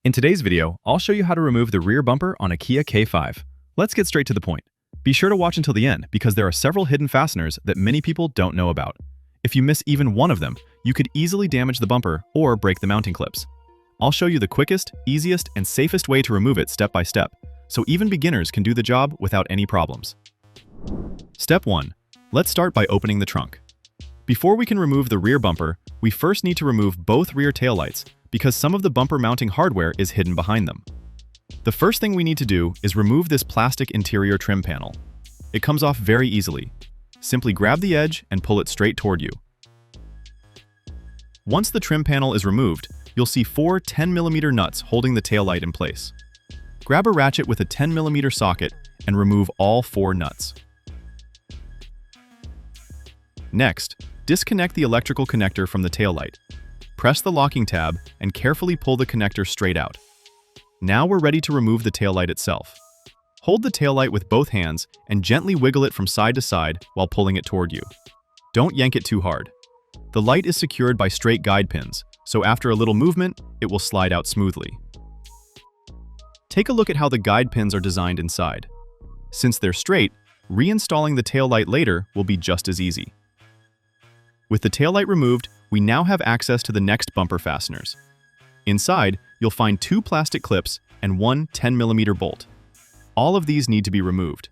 In today's video, I'll show you how to remove the rear bumper on a Kia K5. Let's get straight to the point. Be sure to watch until the end because there are several hidden fasteners that many people don't know about. If you miss even one of them, you could easily damage the bumper or break the mounting clips. I'll show you the quickest, easiest, and safest way to remove it step by step, so even beginners can do the job without any problems. Step 1. Let's start by opening the trunk. Before we can remove the rear bumper, we first need to remove both rear taillights because some of the bumper mounting hardware is hidden behind them. The first thing we need to do is remove this plastic interior trim panel. It comes off very easily. Simply grab the edge and pull it straight toward you. Once the trim panel is removed, you'll see four 10mm nuts holding the taillight in place. Grab a ratchet with a 10mm socket and remove all four nuts. Next, disconnect the electrical connector from the taillight. Press the locking tab and carefully pull the connector straight out. Now we're ready to remove the taillight itself. Hold the taillight with both hands and gently wiggle it from side to side while pulling it toward you. Don't yank it too hard. The light is secured by straight guide pins, so after a little movement, it will slide out smoothly. Take a look at how the guide pins are designed inside. Since they're straight, reinstalling the taillight later will be just as easy. With the taillight removed, we now have access to the next bumper fasteners. Inside, you'll find two plastic clips and one 10mm bolt. All of these need to be removed.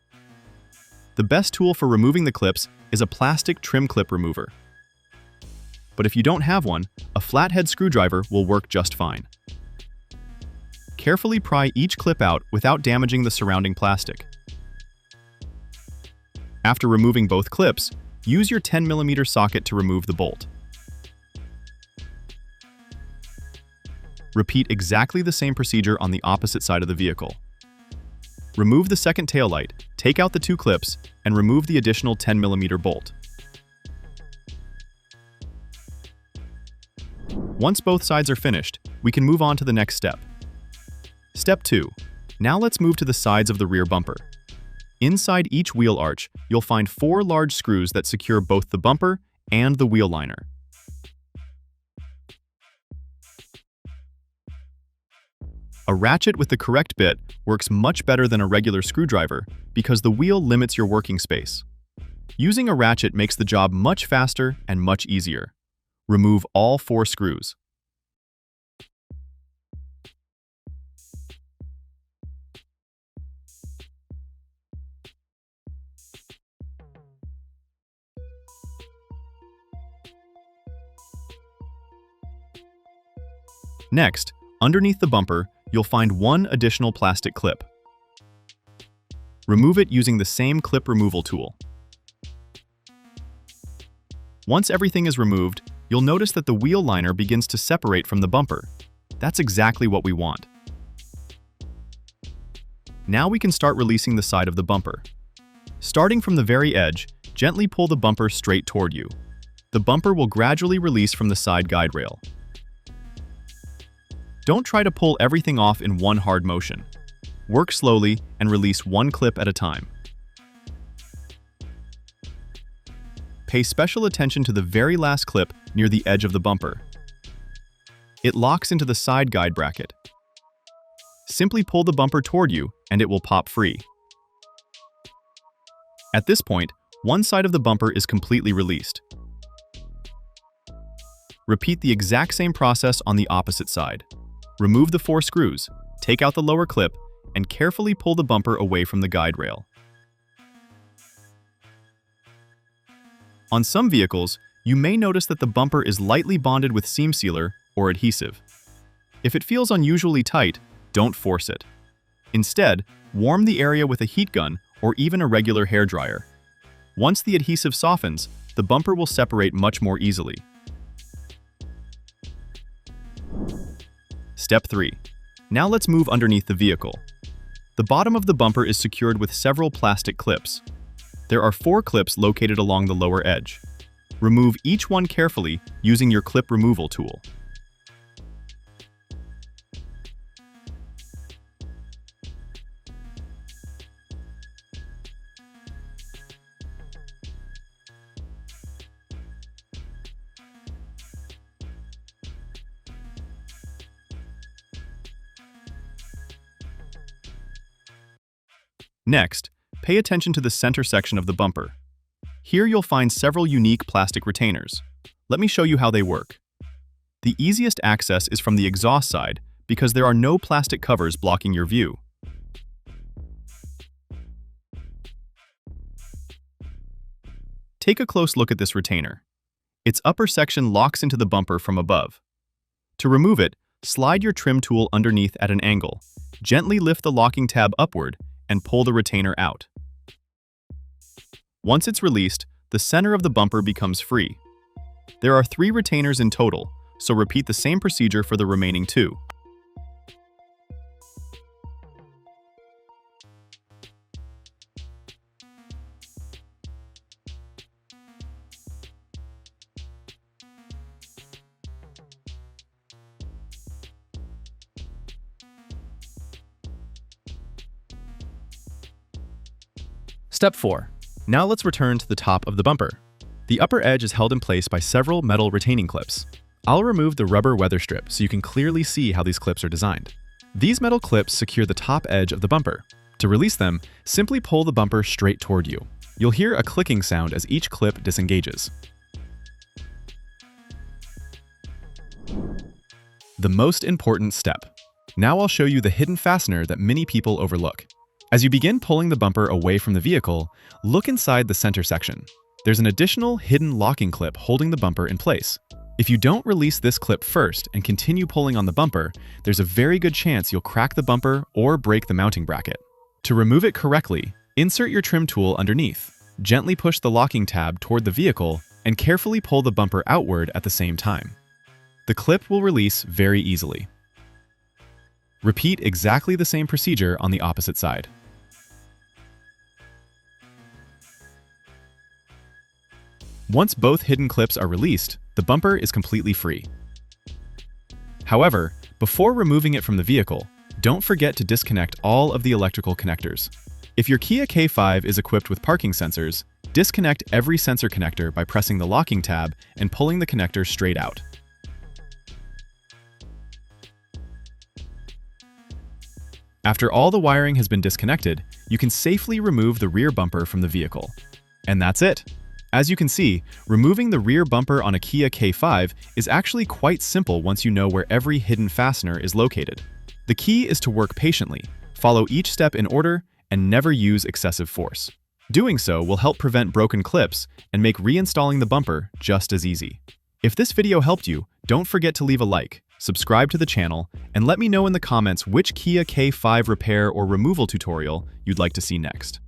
The best tool for removing the clips is a plastic trim clip remover. But if you don't have one, a flathead screwdriver will work just fine. Carefully pry each clip out without damaging the surrounding plastic. After removing both clips, use your 10mm socket to remove the bolt. Repeat exactly the same procedure on the opposite side of the vehicle. Remove the second taillight, take out the two clips, and remove the additional 10mm bolt. Once both sides are finished, we can move on to the next step. Step 2. Now let's move to the sides of the rear bumper. Inside each wheel arch, you'll find four large screws that secure both the bumper and the wheel liner. A ratchet with the correct bit works much better than a regular screwdriver because the wheel limits your working space. Using a ratchet makes the job much faster and much easier. Remove all four screws. Next, underneath the bumper, you'll find one additional plastic clip. Remove it using the same clip removal tool. Once everything is removed, you'll notice that the wheel liner begins to separate from the bumper. That's exactly what we want. Now we can start releasing the side of the bumper. Starting from the very edge, gently pull the bumper straight toward you. The bumper will gradually release from the side guide rail. Don't try to pull everything off in one hard motion. Work slowly and release one clip at a time. Pay special attention to the very last clip near the edge of the bumper. It locks into the side guide bracket. Simply pull the bumper toward you and it will pop free. At this point, one side of the bumper is completely released. Repeat the exact same process on the opposite side. Remove the four screws, take out the lower clip, and carefully pull the bumper away from the guide rail. On some vehicles, you may notice that the bumper is lightly bonded with seam sealer or adhesive. If it feels unusually tight, don't force it. Instead, warm the area with a heat gun or even a regular hairdryer. Once the adhesive softens, the bumper will separate much more easily. Step 3. Now let's move underneath the vehicle. The bottom of the bumper is secured with several plastic clips. There are four clips located along the lower edge. Remove each one carefully using your clip removal tool. Next, pay attention to the center section of the bumper. Here you'll find several unique plastic retainers. Let me show you how they work. The easiest access is from the exhaust side because there are no plastic covers blocking your view. Take a close look at this retainer. Its upper section locks into the bumper from above. To remove it, slide your trim tool underneath at an angle. Gently lift the locking tab upward and pull the retainer out. Once it's released, the center of the bumper becomes free. There are 3 retainers in total, so repeat the same procedure for the remaining 2. Step 4. Now let's return to the top of the bumper. The upper edge is held in place by several metal retaining clips. I'll remove the rubber weather strip so you can clearly see how these clips are designed. These metal clips secure the top edge of the bumper. To release them, simply pull the bumper straight toward you. You'll hear a clicking sound as each clip disengages. The most important step. Now I'll show you the hidden fastener that many people overlook. As you begin pulling the bumper away from the vehicle, look inside the center section. There's an additional hidden locking clip holding the bumper in place. If you don't release this clip first and continue pulling on the bumper, there's a very good chance you'll crack the bumper or break the mounting bracket. To remove it correctly, insert your trim tool underneath. Gently push the locking tab toward the vehicle and carefully pull the bumper outward at the same time. The clip will release very easily. Repeat exactly the same procedure on the opposite side. Once both hidden clips are released, the bumper is completely free. However, before removing it from the vehicle, don't forget to disconnect all of the electrical connectors. If your Kia K5 is equipped with parking sensors, disconnect every sensor connector by pressing the locking tab and pulling the connector straight out. After all the wiring has been disconnected, you can safely remove the rear bumper from the vehicle. And that's it! As you can see, removing the rear bumper on a Kia K5 is actually quite simple once you know where every hidden fastener is located. The key is to work patiently, follow each step in order, and never use excessive force. Doing so will help prevent broken clips and make reinstalling the bumper just as easy. If this video helped you, don't forget to leave a like, subscribe to the channel, and let me know in the comments which Kia K5 repair or removal tutorial you'd like to see next.